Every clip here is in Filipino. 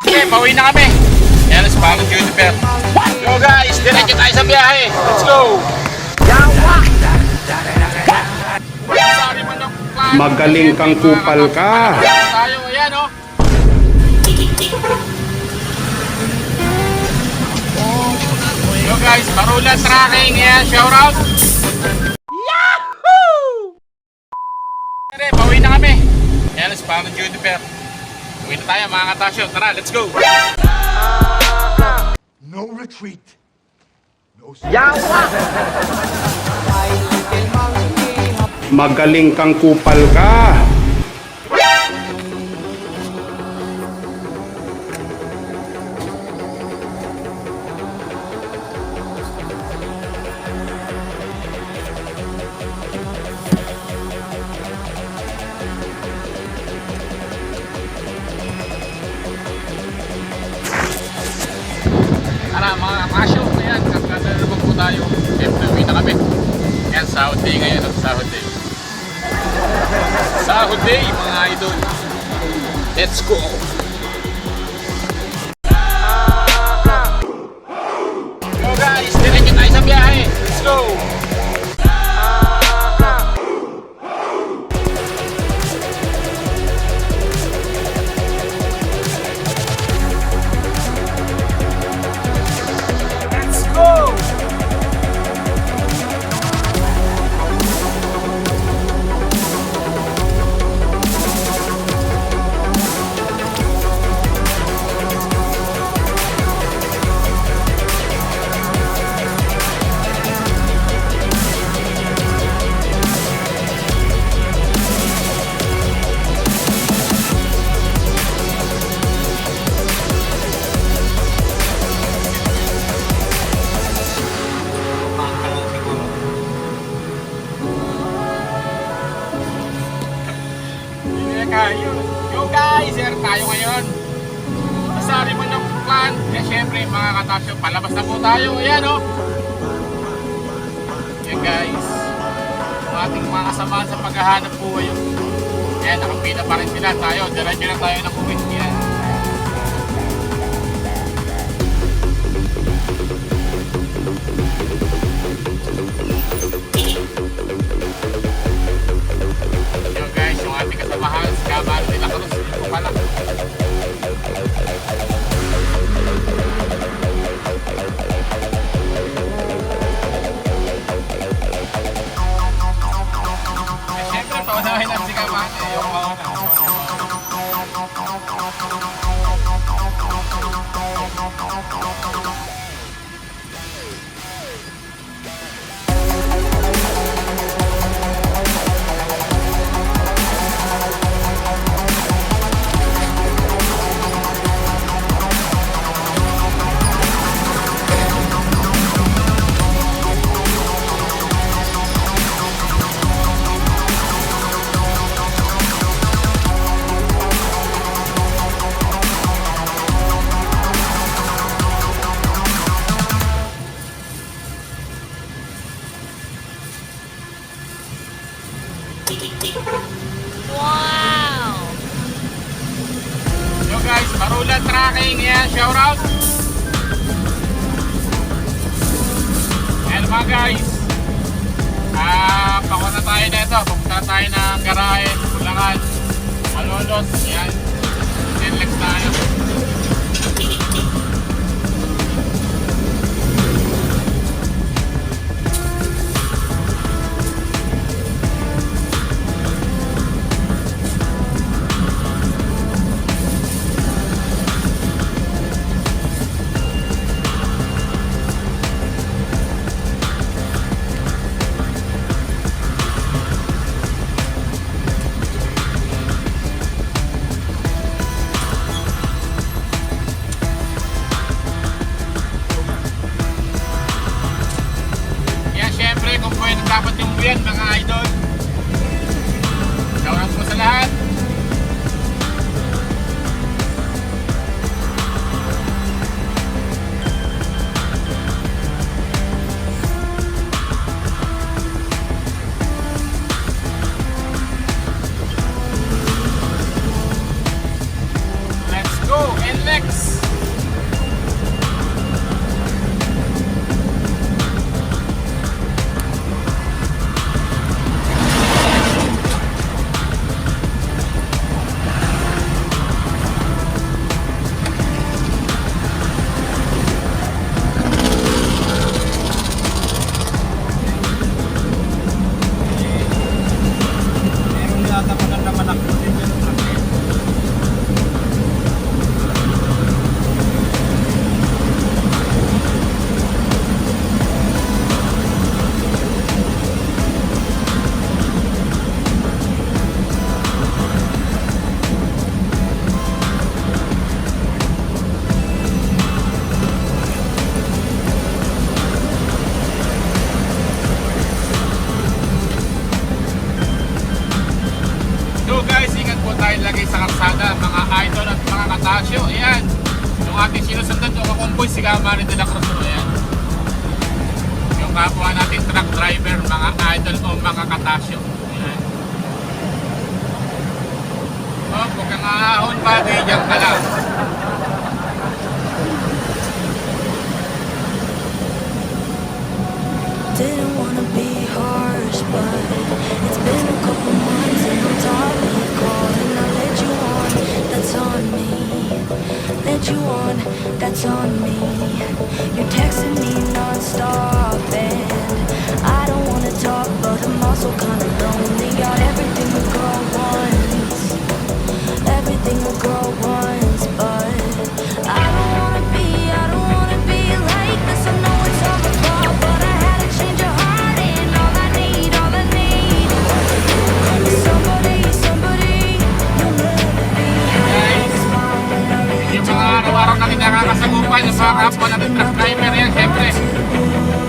Okay, pauwi na kami. Yan, sa bagong Juniper. Yo guys, diretso tayo sa biyahe. Let's go! Magaling kang kupal ka. Tayo, ayan oh. Yo guys, Barulan Tracking. Ayan, shout out. Yahoo! Okay, pauwi na kami. Yan, sa bagong Juniper. Uwi na tayo mga katasyo. Tara, let's go! No retreat. No Magaling kang kupal ka. Tara mga kasyo, ayan, kakata naman po tayo. Siyempre, uwi na kami. Ayan, sahod day ngayon, sahod day. Sahod day, mga idol. Let's go! Yo guys, diretso tayo sa biyahe. Let's go! Yo guys, here tayo ngayon. Masari mo ng plan. Eh syempre mga katasyo, palabas na po tayo. Ayan o. Yan guys. Ang ating mga kasamahan sa paghahanap po ngayon. Ayan, nakapila pa rin sila tayo. Diretso na tayo ng uwi. Yan. Yo guys, yung ating kasamahan sa Kabalo nila Cruz. Ito po pala. Eh syempre, paunahin lang si Kabalo. Yung mauna. Yo guys, Barulan Tracking. Yan, shout out. Yan mga guys. Pakuha na tayo nito. Pupunta tayo ng Garahe, Bulacan, Malolos. Yan. Sinlex tayo. Dapat yung buyan mga idol. Shoutout po sa lahat. Let's go, NLEX. Katasyo, ayan. Yung ating sinusundan, yung kakumboy, si Kamari de la Cruz. Ayan. Yung kapwa natin truck driver, mga idol o mga Katasyo. Ayan. Oh, huwag kang ahon pa, diyan ka lang. Didn't wanna be harsh, but it's been a couple months and I'm tired of calling. I led you on, that's on me. Led you on, that's on me. You're texting me non-stop and I don't wanna talk, but I'm also kinda lonely. Got everything a girl wants, everything a girl wants, but I don't wanna be like this. I know it's all my fault, but I had to change your heart, and all I need is somebody you'll never be. Yung mga araw-araw natin nakakasagupan, yung mga kapwa natin truck driver yan, syempre.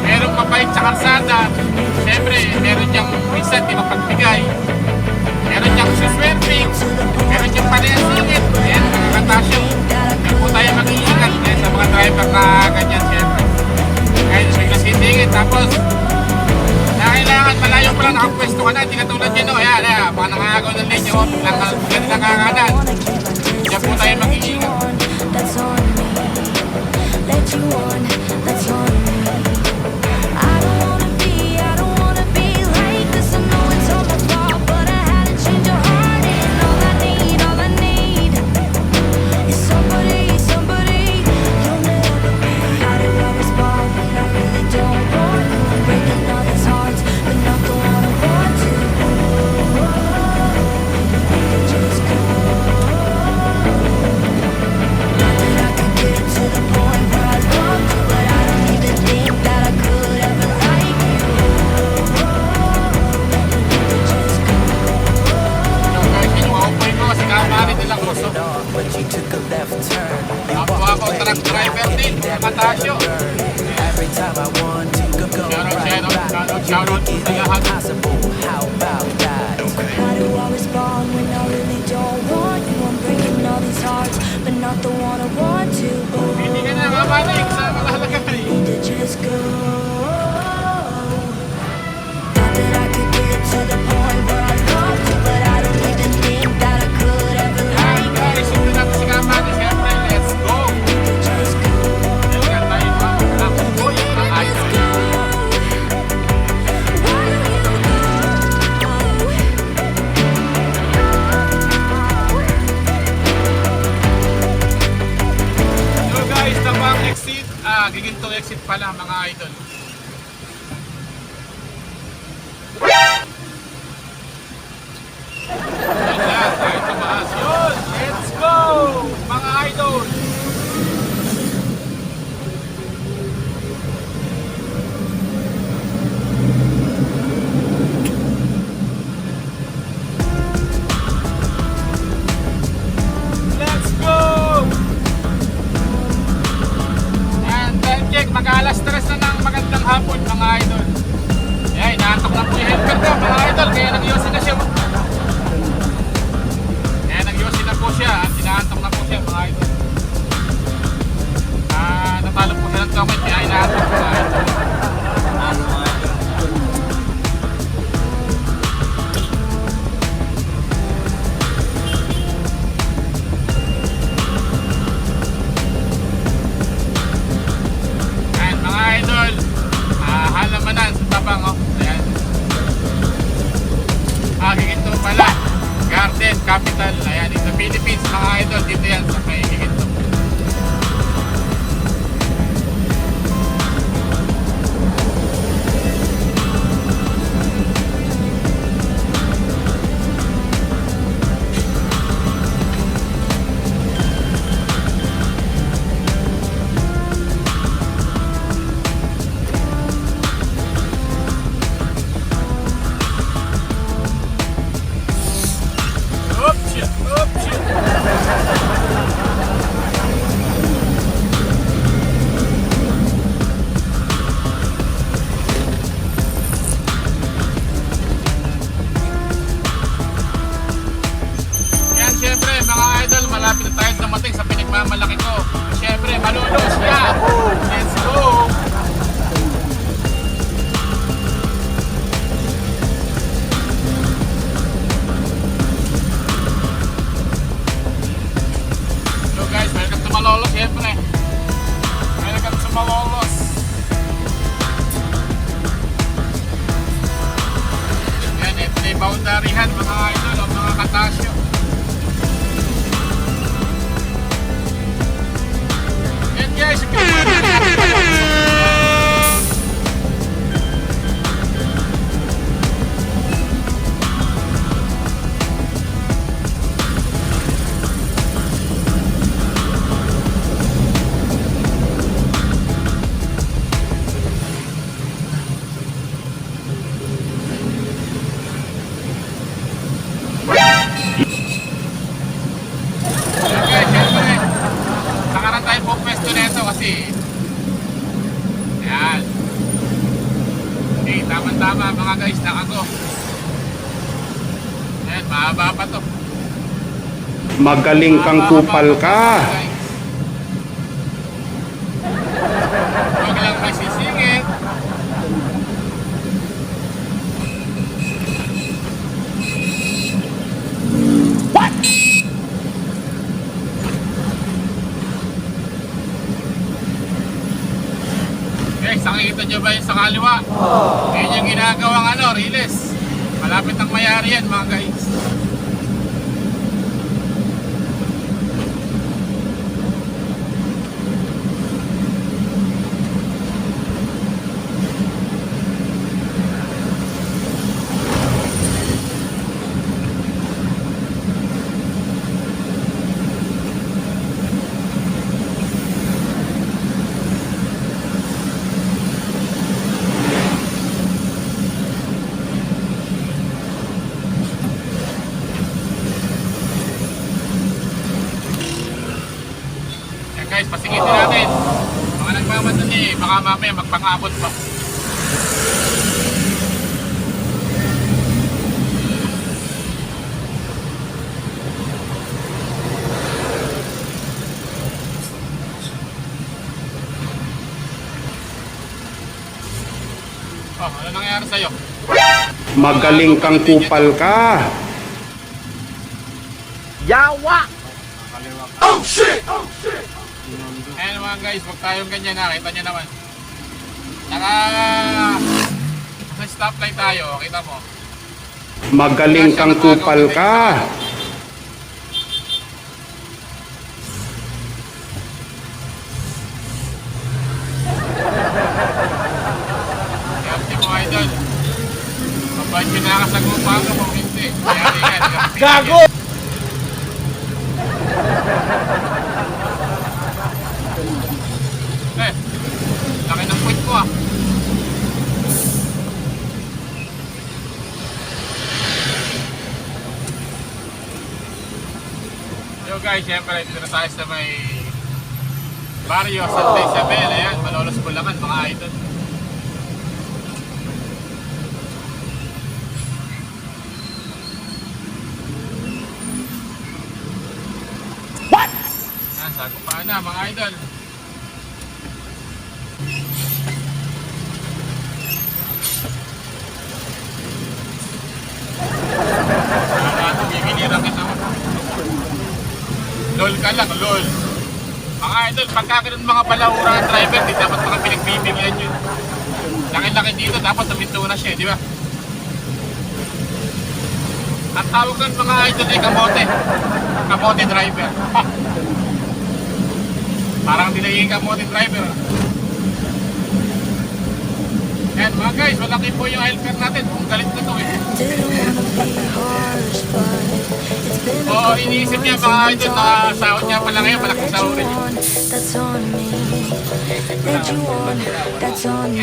Meron mabait sa kalsada, syempre, meron niyang minsan di mapagbigay. Meron niyang suswerving, meron niyang panayasingit. Ayan, mga Katasyo. Kaya po tayo mag-iingat sa mga driver na ganyan, syempre. Kahit may kasindingin, tapos kailangan malayo pa lang nakapwesto ka na, hindi ka tulad yun, no? Ayan, mga nangagaw ng linya, ganun nakakanan. Diyan po tayo mag-iingat. That's on me. Let you on, that's on me. I don't wanna be like this. I know it's all my fault, but I had to change your heart, and all I need is somebody you'll never be. How do I respond when I really don't want you? I'm breaking all these hearts, but not the one I want to. Just go. Not that I could get to the point where I love you, but I don't even think that I could ever like you. Just go. So guys, kinuha ko si Kamari de la Cruz. But you took a left turn. Kapwa ko truck driver din, mga Katasyo. Every time I want to go Shoutout is sa lahat. impossible. How about that? How do I respond when I really don't want you? I'm breaking all these hearts, but not the one I want to. Hindi ka na mabalik sa malalagay. Need to just go. Not that I could get to the point where I love you, but I don't even think that I could ever Hi like guys, sundan natin si Kamari, syempre, let's go. you. Just go. Kaya tayo mga kakumboy, mga idol. Why don't you go? So guys, tabang exit, gigintong exit pala mga idol. Ayan, tayo tumaas. Yun, let's go! Mga idol! Let's go! And then check, mag-alas 3 na ng magandang pinagmamalaki ko. Siyempre, malulos yan. Let's go! So guys, welcome to Malolos, siyempre. Welcome to Malolos. Yan, ito na yung boundaryhan, mga idol, o mga katasyo. Yan guys, okay, siyempre, nakaran tayo po pwesto nito kasi yan. Okay, tama-tama mga guys, nakago. Yan, mahaba pa to. Magaling kang kupal ka. Huwag lang magsisingit. Guys, nakikita nyo ba yung sa kaliwa? Yun yung ginagawang riles. Malapit ang mayari yan mga guys. Yan guys, pasingitin natin. Mga nagmamadali, baka mamaya magpangabot pa. Oh, ano nangyari sa'yo? Magaling kang kupal ka. Ayan mga guys, huwag tayong ganyan na. Kita nyo naman. Sa stoplight tayo, kita mo. Magaling kang kupal ka. Kaya mo idol. Mabait yung nakasagupan ka kung hindi. Gago! Laki ng puwit ko ah. Yo guys, syempre dito na tayo sa may Barrio Santa Isabel. Ayan, Malolos Bulacan mga idol. What? Yan, sagupaan na mga idol. Bibinirang kita mo. LOL ka lang, LOL. Mga idol, pagka ganun mga balaura ang driver, di dapat mga pinagbibigyan yun. Laki-laki dito, dapat naminto na siya, di ba? Ang tawag ng mga idol ay kamote. Kamote driver. Parang dinaging kamote driver. Yan mga guys, malaki po yung helper natin. Kung galit na to eh. Didn't wanna be harsh, but it's been a Oo, couple iniisip niya months mga and idol I'm na talking sahod niya pala ngayon, malaking Led sahod you niya. on, that's on me. Led you on, that's on me.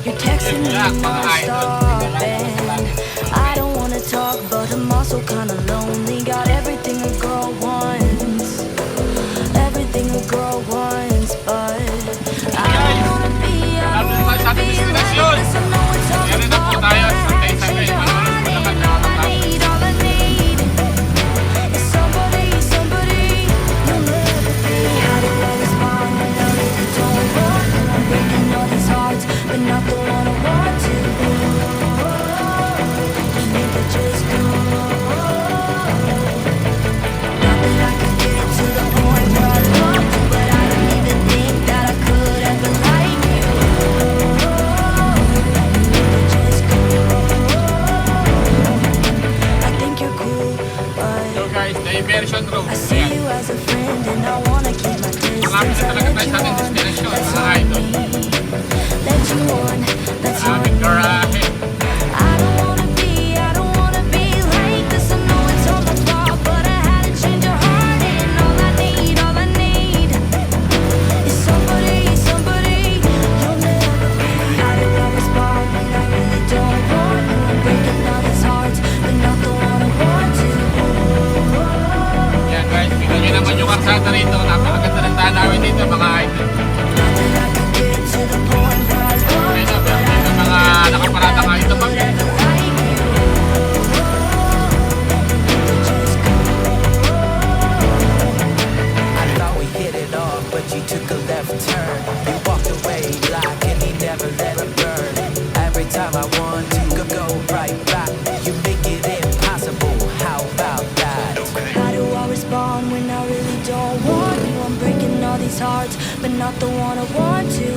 You're texting me non-stop and I don't wanna talk, but I'm also kinda lonely. Got everything a girl wants, everything a girl wants, but I don't wanna be Destinasyon. Meron na po tayo sa Santa Isabel. Malolos Bulacan na all I need is somebody, somebody you love and I wanna keep my Malapit distance. na talaga tayo sa ating destination, mga idol. Let you on, that's on Aming me. garahe. I don't wanna be like this. I know it's all my fault, but I had to change your heart, and all I need is somebody you'll never be. How do I respond when I really don't want you? I'm breaking all these hearts, but not the one I want to. Yan guys, tingnan nyo naman yung karsada rito. Napakaganda ng tanawin dito, mga idol. Not that I could get to the point where I love Ayun na, meron ng mga nakaparada nga ito. like you. Just go. I thought we hit it off, but you took a left turn. You walked away like and he never let it burn. Every time I want to go right back, you make it impossible. How about that? How do I respond when I really don't want you? I'm breaking all these hearts, but not the one I want to.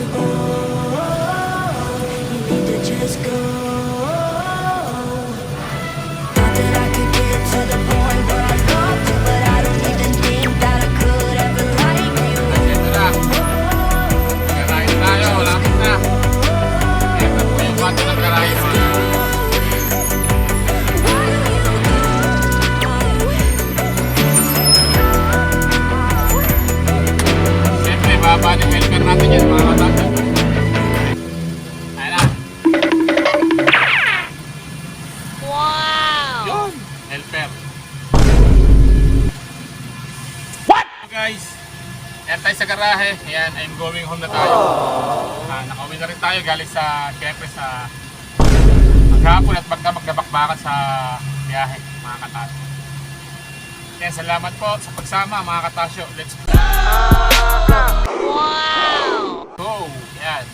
You need to just go. Not that I could get to the point where I love you, but I don't even think that I could ever like you. Ito na. Garahe na tayo, lapit na. Ito po yung kwanto ng garahe, mga idol. Siyempre, baba ni welcome natin yan, mga katapos. Ayan na. Wow! Yun! Helper. What? Guys, ayan tayo sa garahe. Ayan, I'm going home na tayo. Nakauwi na rin tayo galing sa, siyempre sa maghapon at magdabakbakan sa biyahe, mga katasyo. Kaya salamat po sa pagsama, mga katasyo. Let's go! Wow! Go! Yan.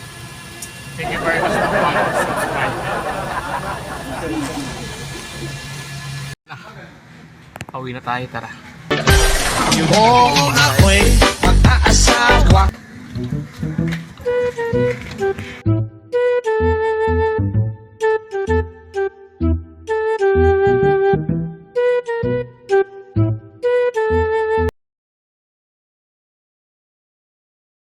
Thank you very much for watching. Subscribe. Pauwi na tayo, tara. Ako'y